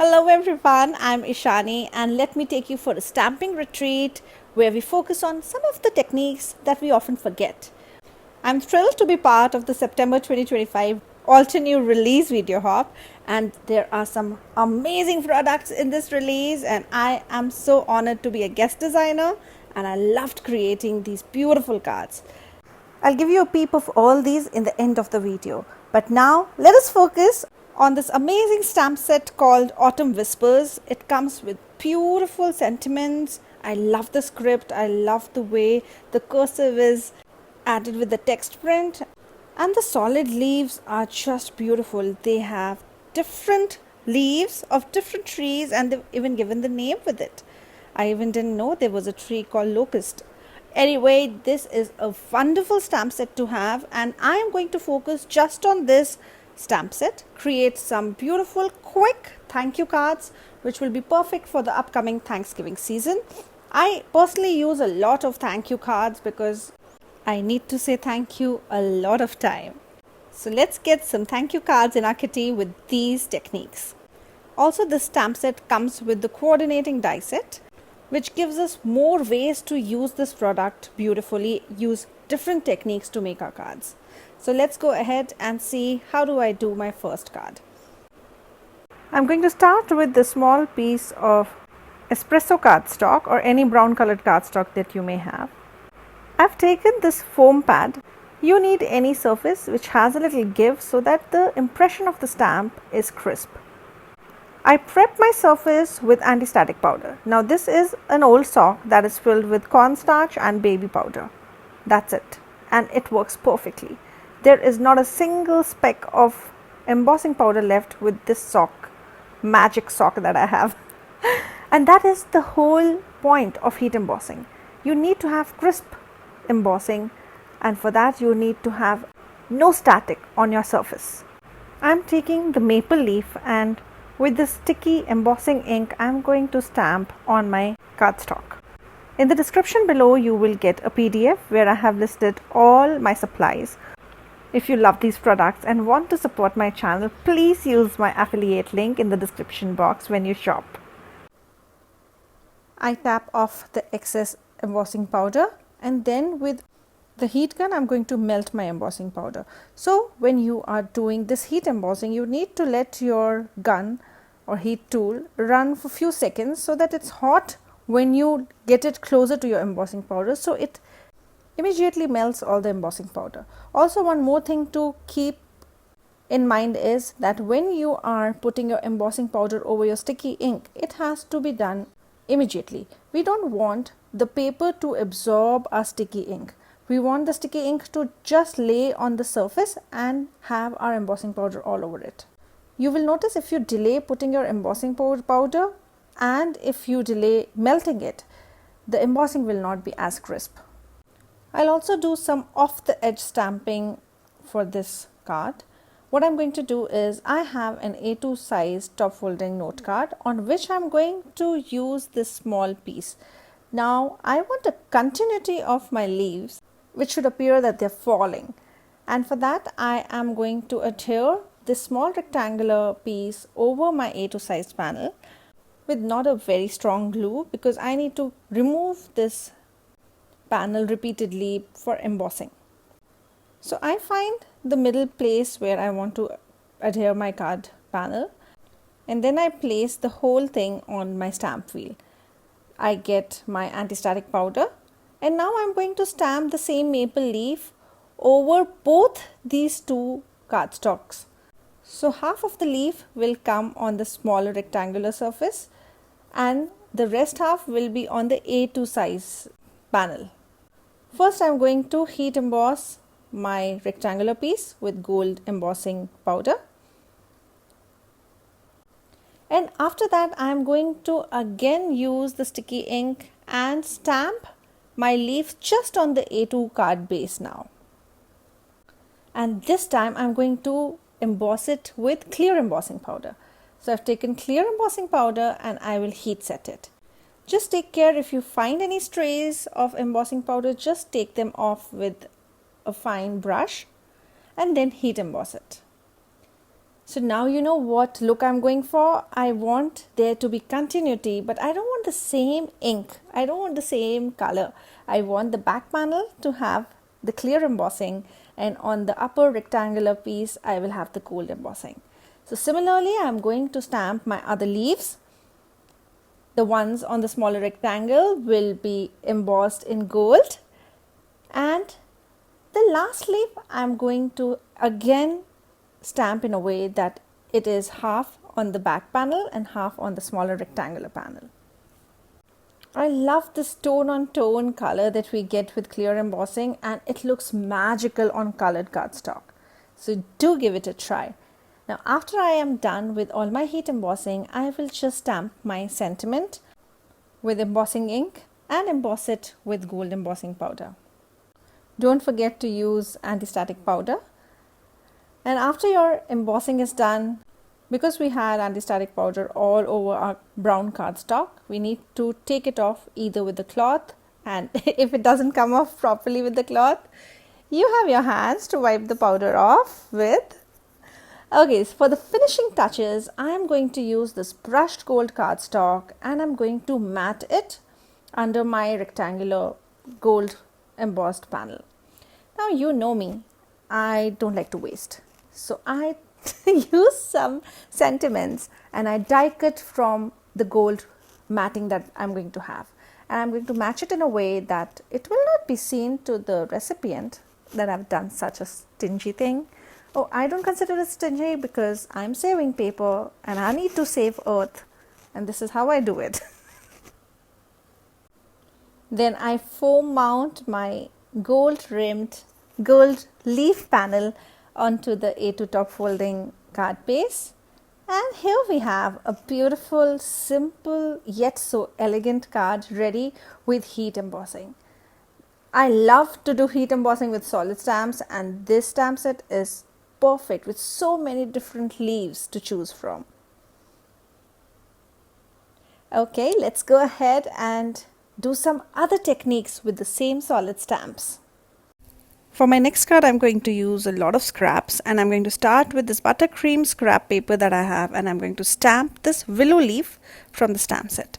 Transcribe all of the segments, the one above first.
Hello everyone, I'm Ishani and let me take you for a stamping retreat where we focus on some of the techniques that we often forget. I'm thrilled to be part of the September 2025 Altenew release video hop, and there are some amazing products in this release and I am so honored to be a guest designer and I loved creating these beautiful cards. I'll give you a peep of all these in the end of the video. But now let us focus on this amazing stamp set called Autumn Whispers. It comes with beautiful sentiments. I love the script. I love the way the cursive is added with the text print. And the solid leaves are just beautiful. They have different leaves of different trees and they've even given the name with it. I even didn't know there was a tree called locust. Anyway, this is a wonderful stamp set to have and I am going to focus just on this stamp set, create some beautiful quick thank you cards which will be perfect for the upcoming Thanksgiving season. I personally use a lot of thank you cards because I need to say thank you a lot of time. So let's get some thank you cards in our kitty with these techniques. Also, this stamp set comes with the coordinating die set, which gives us more ways to use this product beautifully, use different techniques to make our cards. So let's go ahead and see how do I do my first card. I'm going to start with the small piece of espresso cardstock or any brown colored cardstock that you may have. I've taken this foam pad. You need any surface which has a little give so that the impression of the stamp is crisp. I prep my surface with anti-static powder. Now this is an old sock that is filled with cornstarch and baby powder. That's it. And it works perfectly. There is not a single speck of embossing powder left with this sock, magic sock that I have. And that is the whole point of heat embossing. You need to have crisp embossing, and for that you need to have no static on your surface. I'm taking the maple leaf and with this sticky embossing ink, I'm going to stamp on my cardstock. In the description below, you will get a PDF where I have listed all my supplies. If you love these products and want to support my channel, please use my affiliate link in the description box when you shop. I tap off the excess embossing powder and then with the heat gun, I'm going to melt my embossing powder. So when you are doing this heat embossing, you need to let your gun or heat tool run for a few seconds so that it's hot when you get it closer to your embossing powder, so it immediately melts all the embossing powder. Also, one more thing to keep in mind is that when you are putting your embossing powder over your sticky ink, it has to be done immediately. We don't want the paper to absorb our sticky ink. We want the sticky ink to just lay on the surface and have our embossing powder all over it. You will notice if you delay putting your embossing powder and if you delay melting it, the embossing will not be as crisp. I'll also do some off the edge stamping for this card. What I'm going to do is I have an A2 size top folding note card on which I'm going to use this small piece. Now I want a continuity of my leaves which should appear that they're falling, and for that I am going to adhere this small rectangular piece over my A2 size panel with not a very strong glue because I need to remove this panel repeatedly for embossing. So I find the middle place where I want to adhere my card panel and then I place the whole thing on my stamp wheel. I get my anti-static powder and now I'm going to stamp the same maple leaf over both these two cardstocks. So half of the leaf will come on the smaller rectangular surface and the rest half will be on the A2 size panel. First I'm going to heat emboss my rectangular piece with gold embossing powder. And after that I am going to again use the sticky ink and stamp my leaf just on the A2 card base now. And this time I'm going to emboss it with clear embossing powder. So I've taken clear embossing powder and I will heat set it. Just take care if you find any strays of embossing powder, just take them off with a fine brush and then heat emboss it. So now you know what look I'm going for. I want there to be continuity, but I don't want the same ink. I don't want the same color. I want the back panel to have the clear embossing, and on the upper rectangular piece, I will have the gold embossing. So similarly, I'm going to stamp my other leaves. The ones on the smaller rectangle will be embossed in gold, and the last leaf I'm going to again stamp in a way that it is half on the back panel and half on the smaller rectangular panel. I love this tone on tone color that we get with clear embossing, and it looks magical on colored cardstock. So do give it a try. Now after I am done with all my heat embossing, I will just stamp my sentiment with embossing ink and emboss it with gold embossing powder. Don't forget to use anti-static powder. And after your embossing is done, because we had anti-static powder all over our brown cardstock, we need to take it off either with the cloth, and if it doesn't come off properly with the cloth, you have your hands to wipe the powder off with. Okay, so for the finishing touches, I am going to use this brushed gold cardstock and I'm going to mat it under my rectangular gold embossed panel. Now you know me, I don't like to waste. So I use some sentiments and I die cut from the gold matting that I'm going to have. And I'm going to match it in a way that it will not be seen to the recipient that I've done such a stingy thing. Oh, I don't consider it stingy because I'm saving paper and I need to save earth. And this is how I do it. Then I foam mount my gold rimmed gold leaf panel onto the A2 top folding card base, and here we have a beautiful, simple yet so elegant card ready with heat embossing. I love to do heat embossing with solid stamps, and this stamp set is perfect with so many different leaves to choose from. Okay, let's go ahead and do some other techniques with the same solid stamps. For my next card, I'm going to use a lot of scraps, and I'm going to start with this buttercream scrap paper that I have, and I'm going to stamp this willow leaf from the stamp set.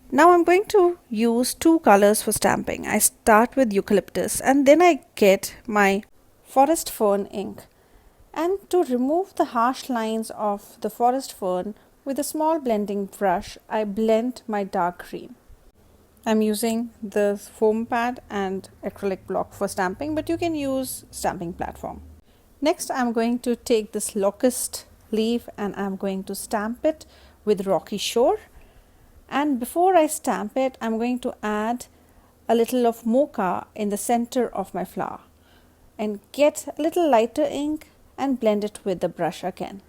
Now I'm going to use two colors for stamping. I start with eucalyptus and then I get my forest fern ink. And to remove the harsh lines of the forest fern, with a small blending brush, I blend my dark green. I'm using the foam pad and acrylic block for stamping, but you can use stamping platform. Next, I'm going to take this locust leaf and I'm going to stamp it with Rocky Shore. And before I stamp it, I'm going to add a little of mocha in the center of my flower and get a little lighter ink and blend it with the brush again.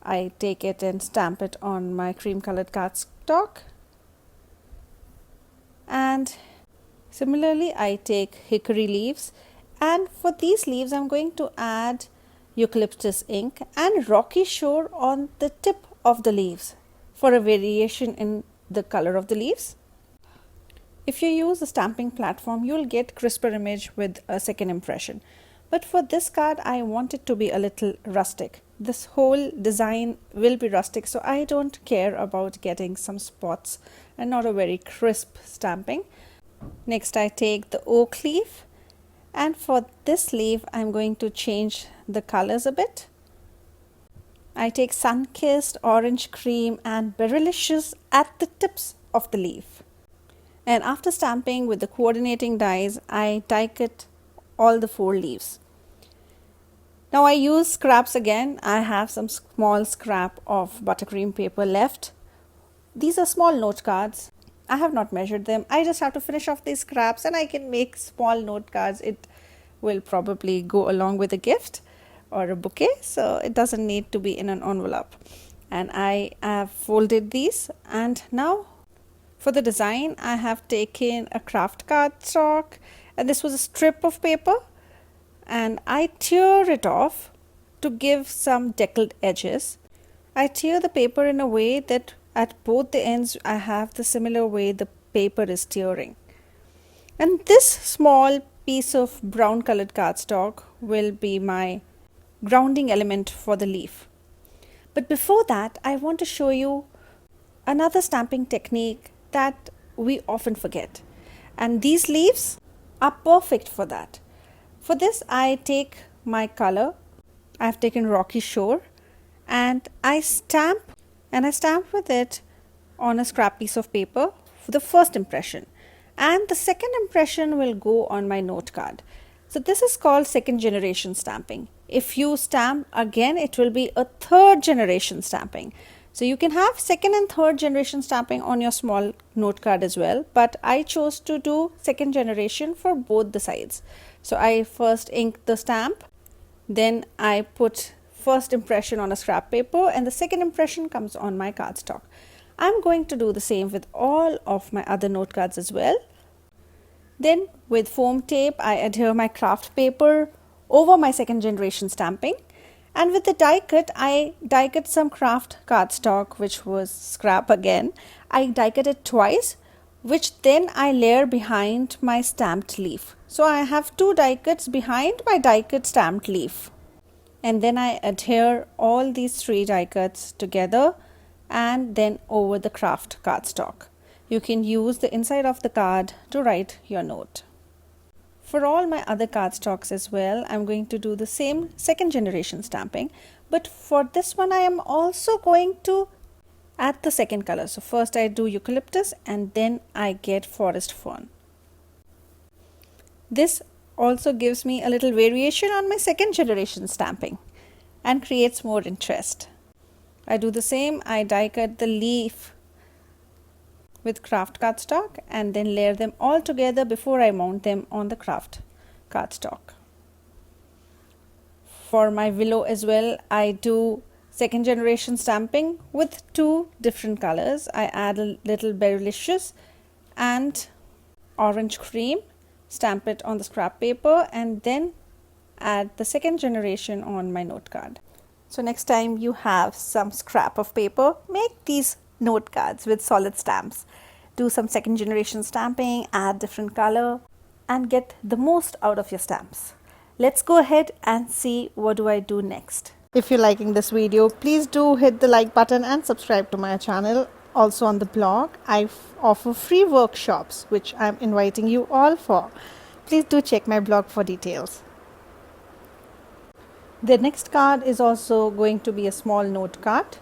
I take it and stamp it on my cream colored cardstock. And similarly, I take hickory leaves, and for these leaves I'm going to add eucalyptus ink and Rocky Shore on the tip of the leaves for a variation in the color of the leaves. If you use a stamping platform, you'll get crisper image with a second impression. But for this card, I want it to be a little rustic. This whole design will be rustic, so I don't care about getting some spots and not a very crisp stamping. Next, I take the oak leaf, and for this leaf, I'm going to change the colors a bit. I take sun-kissed, orange cream and berylicious at the tips of the leaf. And after stamping with the coordinating dies, I die cut all the 4 leaves. Now I use scraps again. I have some small scrap of buttercream paper left. These are small note cards. I have not measured them. I just have to finish off these scraps and I can make small note cards. It will probably go along with a gift or a bouquet, so it doesn't need to be in an envelope. And I have folded these, and now for the design I have taken a craft cardstock, and this was a strip of paper, and I tear it off to give some deckled edges. I tear the paper in a way that at both the ends I have the similar way the paper is tearing. And this small piece of brown colored cardstock will be my grounding element for the leaf. But before that, I want to show you another stamping technique that we often forget. And these leaves are perfect for that. For this, I take my color. I've taken Rocky Shore and I stamp with it on a scrap piece of paper for the first impression. And the second impression will go on my note card. So this is called second generation stamping. If you stamp again, it will be a third generation stamping. So you can have second and third generation stamping on your small note card as well, but I chose to do second generation for both the sides. So I first ink the stamp, then I put first impression on a scrap paper, and the second impression comes on my cardstock. I'm going to do the same with all of my other note cards as well. Then with foam tape, I adhere my craft paper over my second generation stamping. And with the die cut, I die cut some craft cardstock, which was scrap again. I die cut it twice, which then I layer behind my stamped leaf. So I have two die cuts behind my die cut stamped leaf. And then I adhere all these three die cuts together and then over the craft cardstock. You can use the inside of the card to write your note. For all my other cardstocks as well, I'm going to do the same second generation stamping, but for this one I am also going to add the second color. So first I do eucalyptus and then I get forest fern. This also gives me a little variation on my second generation stamping and creates more interest. I do the same. I die cut the leaf with craft cardstock and then layer them all together before I mount them on the craft cardstock. For my willow as well, I do second generation stamping with two different colors. I add a little berrylicious and orange cream, stamp it on the scrap paper and then add the second generation on my note card. So next time you have some scrap of paper, make these note cards with solid stamps. Do some second generation stamping, add different color and get the most out of your stamps. Let's go ahead and see what do I do next. If you're liking this video, please do hit the like button and subscribe to my channel. Also on the blog, I offer free workshops which I'm inviting you all for. Please do check my blog for details. The next card is also going to be a small note card.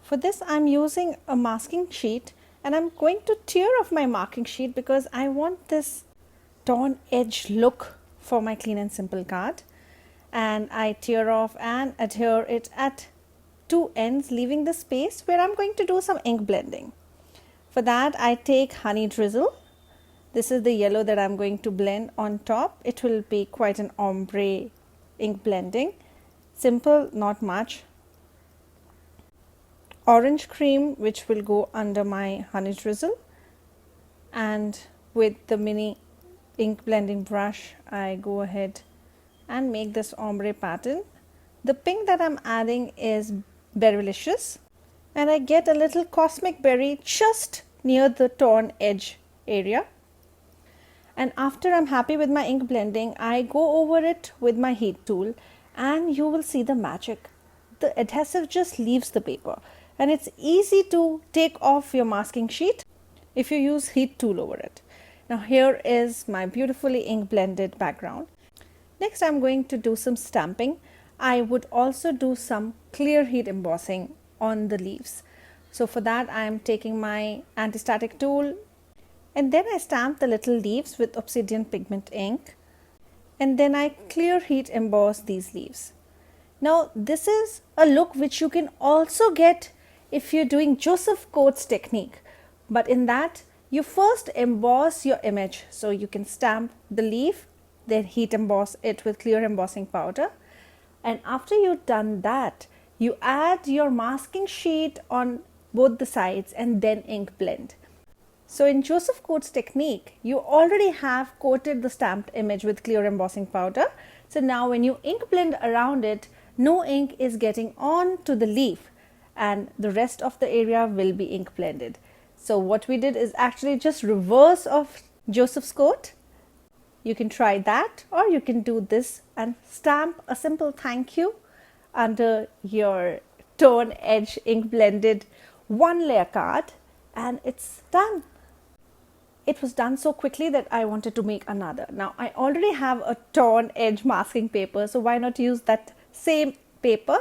For this, I'm using a masking sheet and I'm going to tear off my marking sheet because I want this torn edge look for my clean and simple card. And I tear off and adhere it at two ends, leaving the space where I'm going to do some ink blending. For that, I take honey drizzle. This is the yellow that I'm going to blend on top. It will be quite an ombre ink blending. Simple, not much. Orange cream, which will go under my honey drizzle, and with the mini ink blending brush I go ahead and make this ombre pattern. The pink that I'm adding is berrylicious and I get a little cosmic berry just near the torn edge area. And after I'm happy with my ink blending, I go over it with my heat tool and you will see the magic. The adhesive just leaves the paper. And it's easy to take off your masking sheet if you use heat tool over it. Now here is my beautifully ink blended background. Next I'm going to do some stamping. I would also do some clear heat embossing on the leaves. So for that I am taking my anti-static tool and then I stamp the little leaves with obsidian pigment ink and then I clear heat emboss these leaves. Now this is a look which you can also get if you're doing Joseph Coates technique, but in that you first emboss your image. So you can stamp the leaf, then heat emboss it with clear embossing powder, and after you've done that you add your masking sheet on both the sides and then ink blend. So in Joseph Coates technique you already have coated the stamped image with clear embossing powder. So now when you ink blend around it, no ink is getting on to the leaf and the rest of the area will be ink blended. So what we did is actually just reverse of Joseph's coat. You can try that, or you can do this and stamp a simple thank you under your tone edge ink blended one layer card, and it's done. It was done so quickly that I wanted to make another. Now I already have a torn edge masking paper, so why not use that same paper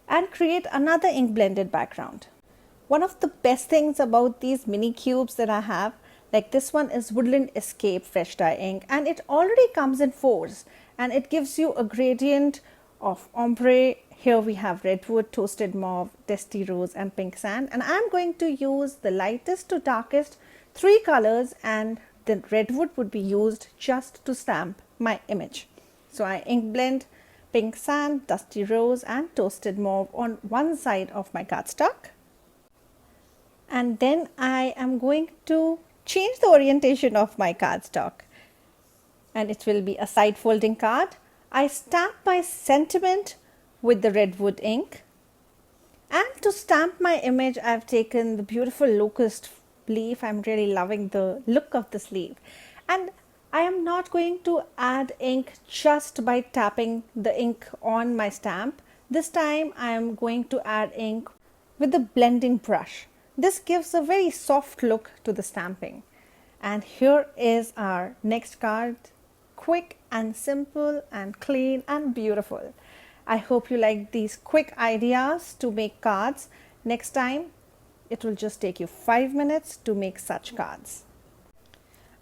and create another ink blended background. One of the best things about these mini cubes that I have, like this one, is Woodland Escape fresh dye ink, and it already comes in fours and it gives you a gradient of ombre. Here we have redwood, toasted mauve, dusty rose and pink sand, and I'm going to use the lightest to darkest 3 colors, and the redwood would be used just to stamp my image. So I ink blend pink sand, dusty rose and toasted mauve on one side of my cardstock, and then I am going to change the orientation of my cardstock, and it will be a side folding card. I stamp my sentiment with the redwood ink, and to stamp my image I've taken the beautiful locust leaf. I'm really loving the look of this leaf, and I am not going to add ink just by tapping the ink on my stamp. This time I am going to add ink with the blending brush. This gives a very soft look to the stamping. And here is our next card, quick and simple and clean and beautiful. I hope you like these quick ideas to make cards. Next time it will just take you 5 minutes to make such cards.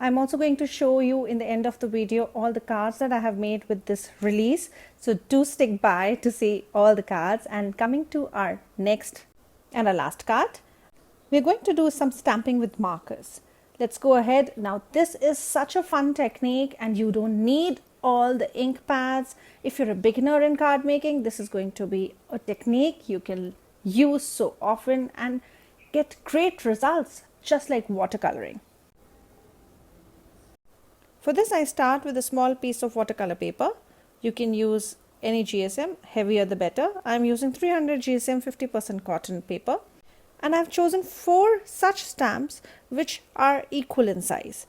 I'm also going to show you in the end of the video all the cards that I have made with this release. So do stick by to see all the cards. And coming to our next and our last card, we're going to do some stamping with markers. Let's go ahead. Now this is such a fun technique and you don't need all the ink pads. If you're a beginner in card making, this is going to be a technique you can use so often and get great results, just like watercoloring. For this I start with a small piece of watercolor paper. You can use any GSM, heavier the better. I'm using 300 GSM 50% cotton paper, and I've chosen 4 such stamps which are equal in size.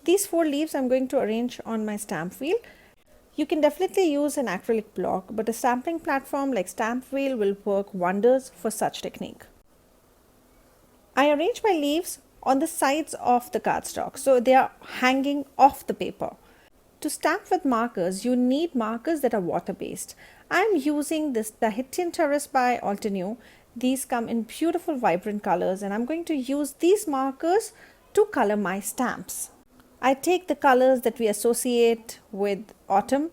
These 4 leaves I'm going to arrange on my stamp wheel. You can definitely use an acrylic block, but a stamping platform like stamp wheel will work wonders for such technique. I arrange my leaves on the sides of the cardstock, so they are hanging off the paper. To stamp with markers, you need markers that are water based. I am using the Heat Terrace by Altenew. These come in beautiful vibrant colors, and I'm going to use these markers to color my stamps. I take the colors that we associate with autumn.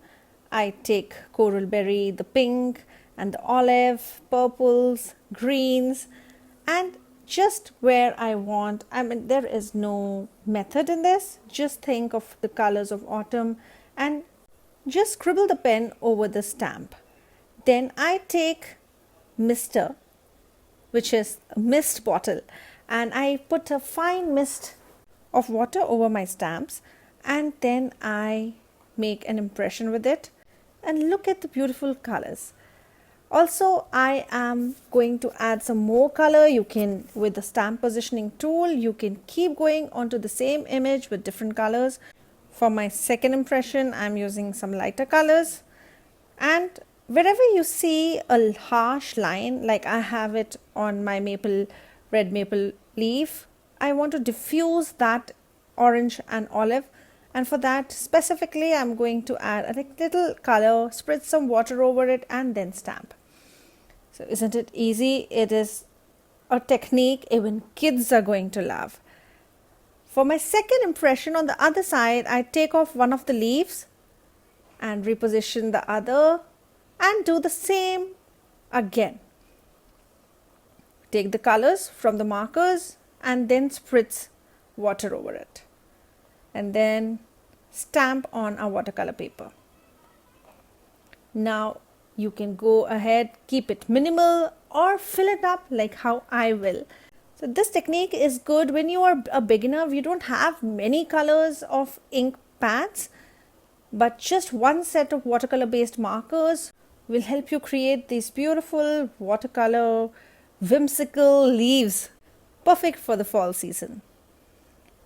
I take coral berry, the pink and the olive, purples, greens, and just where I want. I mean, there is no method in this. Just think of the colors of autumn and just scribble the pen over the stamp. Then I take mister, which is a mist bottle, and I put a fine mist of water over my stamps, and then I make an impression with it, and look at the beautiful colors. Also, I am going to add some more color. You can, with the stamp positioning tool, you can keep going onto the same image with different colors. For my second impression, I'm using some lighter colors, and wherever you see a harsh line, like I have it on my red maple leaf, I want to diffuse that orange and olive, and for that specifically I'm going to add a little color, spread some water over it, and then stamp. So isn't it easy? It is a technique even kids are going to love. For my second impression, on the other side, I take off one of the leaves and reposition the other and do the same again. Take the colors from the markers and then spritz water over it, and then stamp on our watercolor paper. Now you can go ahead, keep it minimal or fill it up like how I will. So this technique is good when you are a beginner. You don't have many colors of ink pads, but just one set of watercolor based markers will help you create these beautiful watercolor whimsical leaves, perfect for the fall season.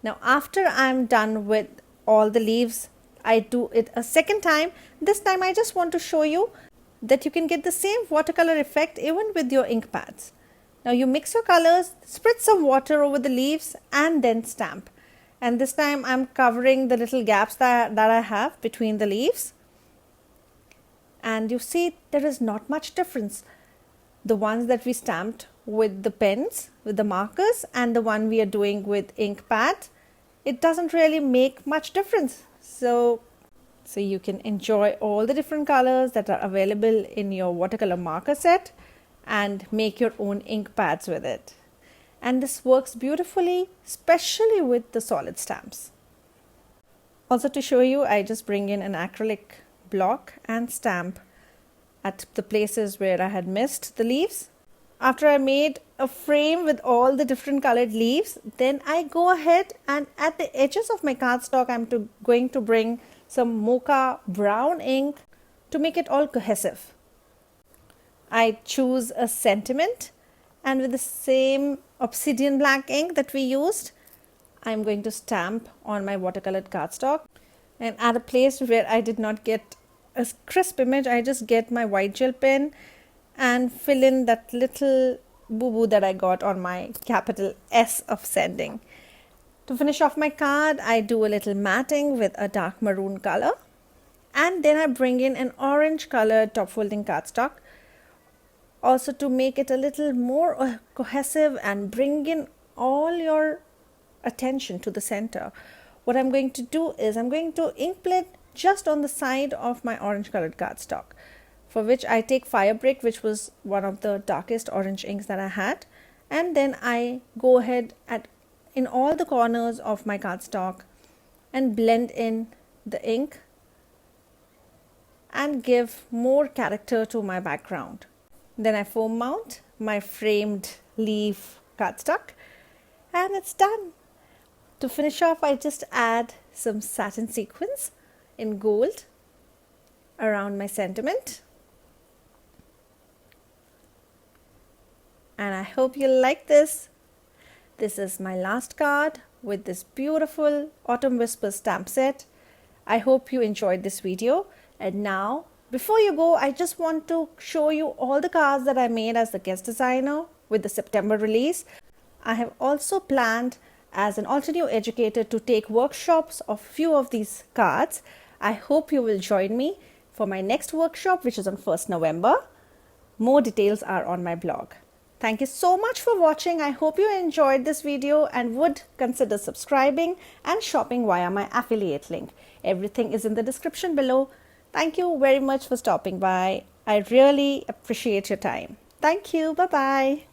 Now after I'm done with all the leaves, I do it a second time. This time I just want to show you that you can get the same watercolor effect even with your ink pads. Now you mix your colors, spread some water over the leaves and then stamp. And this time I'm covering the little gaps that I have between the leaves. And you see there is not much difference. The ones that we stamped with the pens, with the markers, and the one we are doing with ink pads, it doesn't really make much difference. So you can enjoy all the different colors that are available in your watercolor marker set and make your own ink pads with it. And this works beautifully, especially with the solid stamps. Also to show you, I just bring in an acrylic block and stamp at the places where I had missed the leaves. After I made a frame with all the different colored leaves, then I go ahead and at the edges of my cardstock, I'm going to bring some mocha brown ink to make it all cohesive. I choose a sentiment, and with the same obsidian black ink that we used, I'm going to stamp on my watercolored cardstock. And at a place where I did not get a crisp image, I just get my white gel pen and fill in that little boo-boo that I got on my capital S of sending. To finish off my card, I do a little matting with a dark maroon color, and then I bring in an orange colored top folding cardstock, also to make it a little more cohesive and bring in all your attention to the center. What I'm going to do is I'm going to ink blend just on the side of my orange colored cardstock, for which I take Firebrick, which was one of the darkest orange inks that I had, and then I go ahead in all the corners of my cardstock and blend in the ink and give more character to my background. Then I foam mount my framed leaf cardstock and it's done. To finish off, I just add some satin sequins in gold around my sentiment. And I hope you like this. This is my last card with this beautiful Autumn Whispers stamp set. I hope you enjoyed this video. And now, before you go, I just want to show you all the cards that I made as the guest designer with the September release. I have also planned as an Altenew educator to take workshops of few of these cards. I hope you will join me for my next workshop, which is on 1st November. More details are on my blog. Thank you so much for watching. I hope you enjoyed this video and would consider subscribing and shopping via my affiliate link. Everything is in the description below. Thank you very much for stopping by. I really appreciate your time. Thank you. Bye-bye.